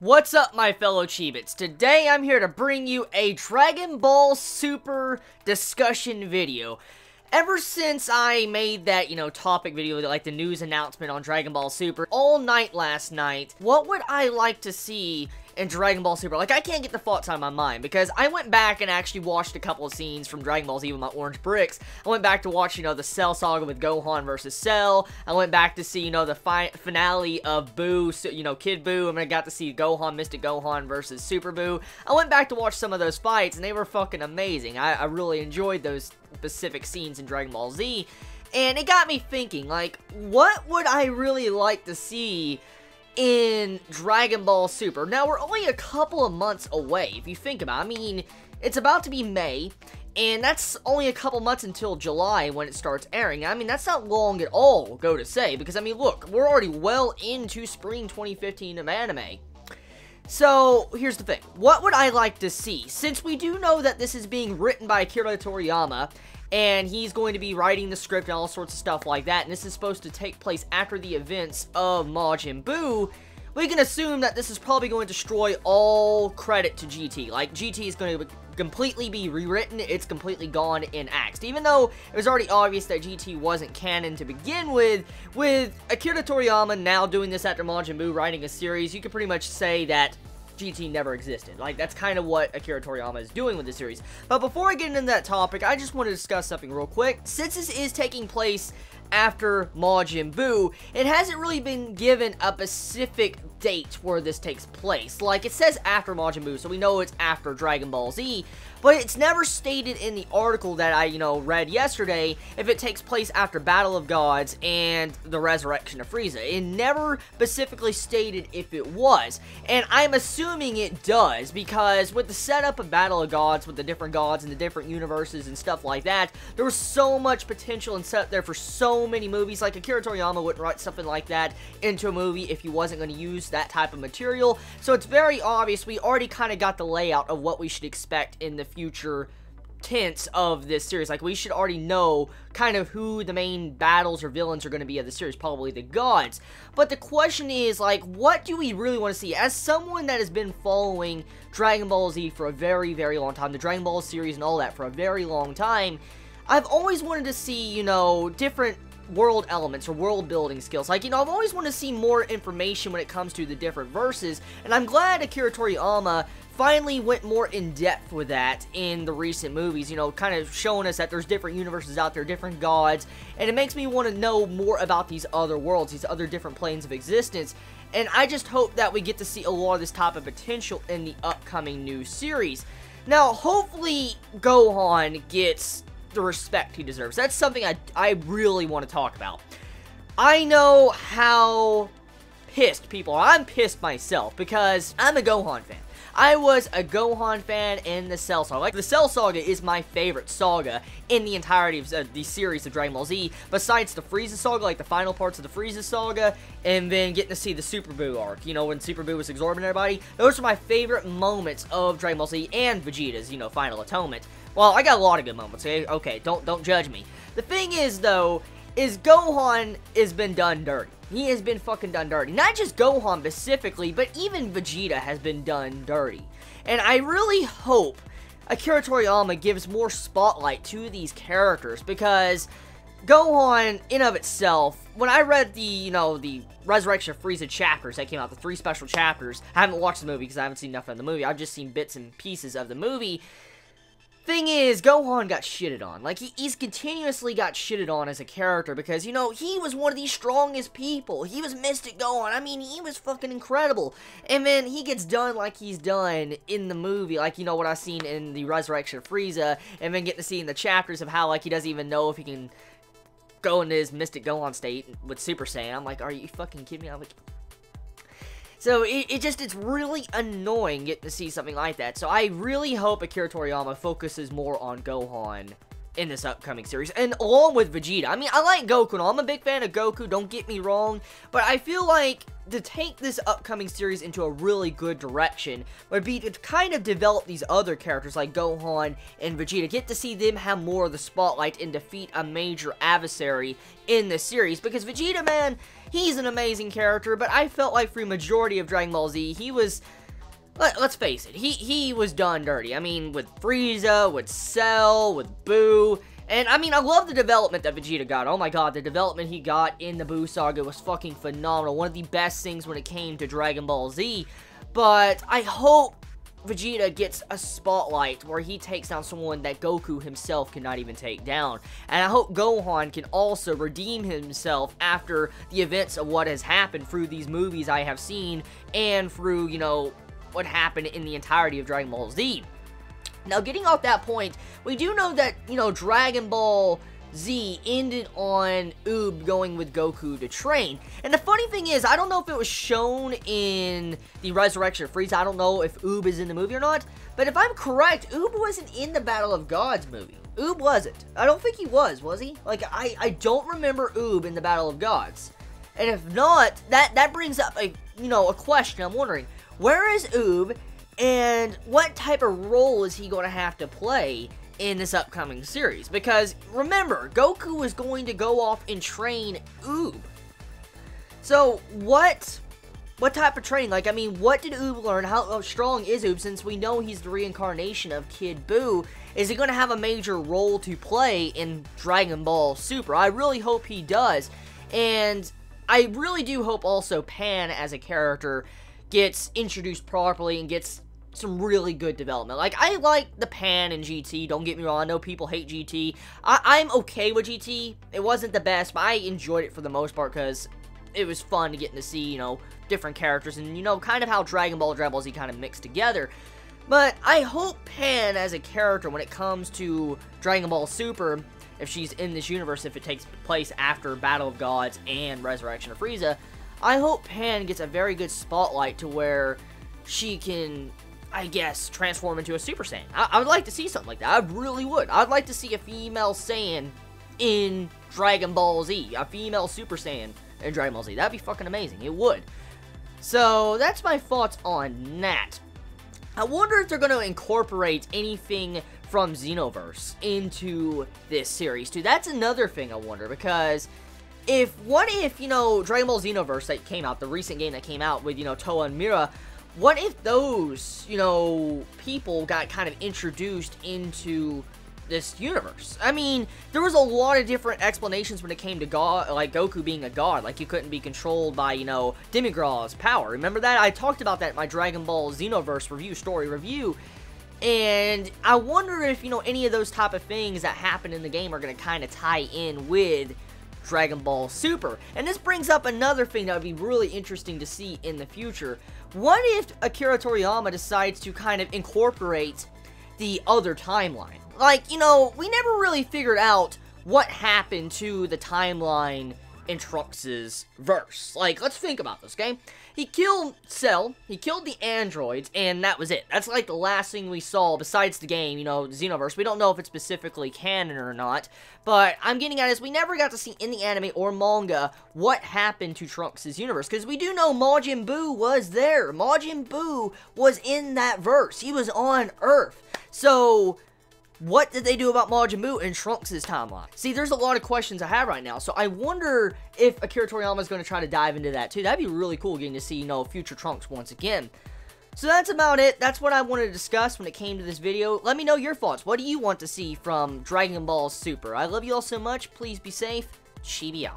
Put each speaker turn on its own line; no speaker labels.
What's up, my fellow Chibits? Today I'm here to bring you a Dragon Ball Super discussion video. Ever since I made that, topic video, like the news announcement on Dragon Ball Super, all night last night, what would I like to see in Dragon Ball Super? Like, I can't get the thoughts out of my mind, because I went back and actually watched a couple of scenes from Dragon Ball Z with my orange bricks. I went back to watch, the Cell saga with Gohan versus Cell. I went back to see, the finale of Boo, Kid Boo, and I got to see Gohan, Mystic Gohan versus Super Boo. I went back to watch some of those fights, and they were fucking amazing. I really enjoyed those specific scenes in Dragon Ball Z, and it got me thinking, like, what would I really like to see in Dragon Ball Super? Now, we're only a couple of months away, if you think about it. I mean, it's about to be May, and that's only a couple months until July when it starts airing. I mean, that's not long at all, go to say, because, I mean, look, we're already well into spring 2015 of anime. So, here's the thing. What would I like to see? Since we do know that this is being written by Akira Toriyama, and he's going to be writing the script and all sorts of stuff like that, and this is supposed to take place after the events of Majin Buu, we can assume that this is probably going to destroy all credit to GT. Like, GT is going to completely be rewritten, it's completely gone and axed. Even though it was already obvious that GT wasn't canon to begin with Akira Toriyama now doing this after Majin Buu writing a series, you could pretty much say that GT never existed. Like, that's kind of what Akira Toriyama is doing with the series. But before I get into that topic, I just want to discuss something real quick. Since this is taking place after Majin Buu, it hasn't really been given a specific date where this takes place. Like, it says after Majin Buu, so we know it's after Dragon Ball Z, but it's never stated in the article that I, read yesterday if it takes place after Battle of Gods and the Resurrection of Frieza. It never specifically stated if it was, and I'm assuming it does, because with the setup of Battle of Gods, with the different gods and the different universes and stuff like that, there was so much potential and set up there for so many movies. Like, Akira Toriyama wouldn't write something like that into a movie if he wasn't going to use that type of material, so it's very obvious we already kind of got the layout of what we should expect in the future tense of this series. Like, we should already know kind of who the main battles or villains are going to be of the series, probably the gods. But the question is, like, what do we really want to see? As someone that has been following Dragon Ball Z for a very, very long time, the Dragon Ball series and all that for a very long time, I've always wanted to see, different world elements or world building skills. Like, I've always wanted to see more information when it comes to the different verses, and I'm glad Akira Toriyama finally went more in depth with that in the recent movies, kind of showing us that there's different universes out there, different gods, and it makes me want to know more about these other worlds, these other different planes of existence, and I just hope that we get to see a lot of this type of potential in the upcoming new series. Now, hopefully, Gohan gets the respect he deserves. That's something I really want to talk about. I know how pissed people are. I'm pissed myself because I'm a Gohan fan. I was a Gohan fan in the Cell saga. Like, the Cell saga is my favorite saga in the entirety of the series of Dragon Ball Z, besides the Frieza saga, like the final parts of the Frieza saga, and then getting to see the Super Buu arc, when Super Buu was absorbing everybody. Those are my favorite moments of Dragon Ball Z and Vegeta's, final atonement. Well, I got a lot of good moments, okay? Don't judge me. The thing is, though, is Gohan has been done dirty. He has been fucking done dirty. Not just Gohan specifically, but even Vegeta has been done dirty. And I really hope Akira Toriyama gives more spotlight to these characters, because Gohan, in of itself, when I read the, the Resurrection of Frieza chapters that came out, the 3 special chapters, I haven't watched the movie because I haven't seen enough of the movie, I've just seen bits and pieces of the movie. Thing is, Gohan got shitted on. Like, he's continuously got shitted on as a character because, he was one of the strongest people. He was Mystic Gohan. I mean, he was fucking incredible. And then he gets done like he's done in the movie, like, what I've seen in the Resurrection of Frieza, and then get to see in the chapters of how, like, he doesn't even know if he can go into his Mystic Gohan state with Super Saiyan. I'm like, are you fucking kidding me? I'm like... So, it's really annoying getting to see something like that. So, I really hope Akira Toriyama focuses more on Gohan in this upcoming series, and along with Vegeta. I mean, I like Goku, and I'm a big fan of Goku, don't get me wrong, but I feel like to take this upcoming series into a really good direction would be to kind of develop these other characters like Gohan and Vegeta, get to see them have more of the spotlight and defeat a major adversary in the series, because Vegeta, man, he's an amazing character, but I felt like for the majority of Dragon Ball Z, he was... Let's face it, he was done dirty. I mean, with Frieza, with Cell, with Boo... And, I mean, I love the development that Vegeta got. Oh my god, the development he got in the Boo Saga was fucking phenomenal. One of the best things when it came to Dragon Ball Z. But I hope Vegeta gets a spotlight where he takes down someone that Goku himself cannot even take down. And I hope Gohan can also redeem himself after the events of what has happened through these movies I have seen and through, you know, what happened in the entirety of Dragon Ball Z. Now, getting off that point, we do know that, you know, Dragon Ball Z ended on Oob going with Goku to train. And the funny thing is, I don't know if it was shown in the Resurrection of Frieza. I don't know if Oob is in the movie or not. But if I'm correct, Oob wasn't in the Battle of Gods movie. Oob wasn't. I don't think he was he? Like, I don't remember Oob in the Battle of Gods. And if not, that brings up a, you know, a question. I'm wondering, where is Oob? And what type of role is he going to have to play in this upcoming series? Because, remember, Goku is going to go off and train Oob. So, what type of training? Like, I mean, what did Oob learn? How strong is Oob, since we know he's the reincarnation of Kid Buu? Is he going to have a major role to play in Dragon Ball Super? I really hope he does. And I really do hope also Pan as a character gets introduced properly and gets some really good development. Like, I like the Pan in GT, don't get me wrong, I know people hate GT. I'm okay with GT. It wasn't the best, but I enjoyed it for the most part because it was fun to get to see, you know, different characters and, you know, kind of how Dragon Ball Z kind of mixed together. But I hope Pan as a character, when it comes to Dragon Ball Super, if she's in this universe, if it takes place after Battle of Gods and Resurrection of Frieza, I hope Pan gets a very good spotlight to where she can, I guess, transform into a Super Saiyan. I would like to see something like that. I really would. I'd like to see a female Saiyan in Dragon Ball Z. A female Super Saiyan in Dragon Ball Z. That'd be fucking amazing. It would. So, that's my thoughts on that. I wonder if they're going to incorporate anything from Xenoverse into this series, too. That's another thing I wonder, because what if, you know, Dragon Ball Xenoverse that came out, the recent game that came out with, you know, Toa and Mira, what if those, you know, people got kind of introduced into this universe? I mean, there was a lot of different explanations when it came to God, like Goku being a god, like he couldn't be controlled by, you know, Demigra's power. Remember that? I talked about that in my Dragon Ball Xenoverse story review, and I wonder if, you know, any of those type of things that happen in the game are going to kind of tie in with Dragon Ball Super. And this brings up another thing that would be really interesting to see in the future. What if Akira Toriyama decides to kind of incorporate the other timeline? Like, you know, we never really figured out what happened to the timeline in Trunks' verse. Like, let's think about this, okay? He killed Cell, he killed the androids, and that was it. That's like the last thing we saw besides the game, you know, Xenoverse. We don't know if it's specifically canon or not, but I'm getting at is we never got to see in the anime or manga what happened to Trunks' universe, because we do know Majin Buu was there. Majin Buu was in that verse. He was on Earth. So what did they do about Majin Buu in Trunks' timeline? See, there's a lot of questions I have right now, so I wonder if Akira Toriyama is going to try to dive into that too. That'd be really cool getting to see, you know, future Trunks once again. So that's about it. That's what I wanted to discuss when it came to this video. Let me know your thoughts. What do you want to see from Dragon Ball Super? I love you all so much. Please be safe. Chibi out.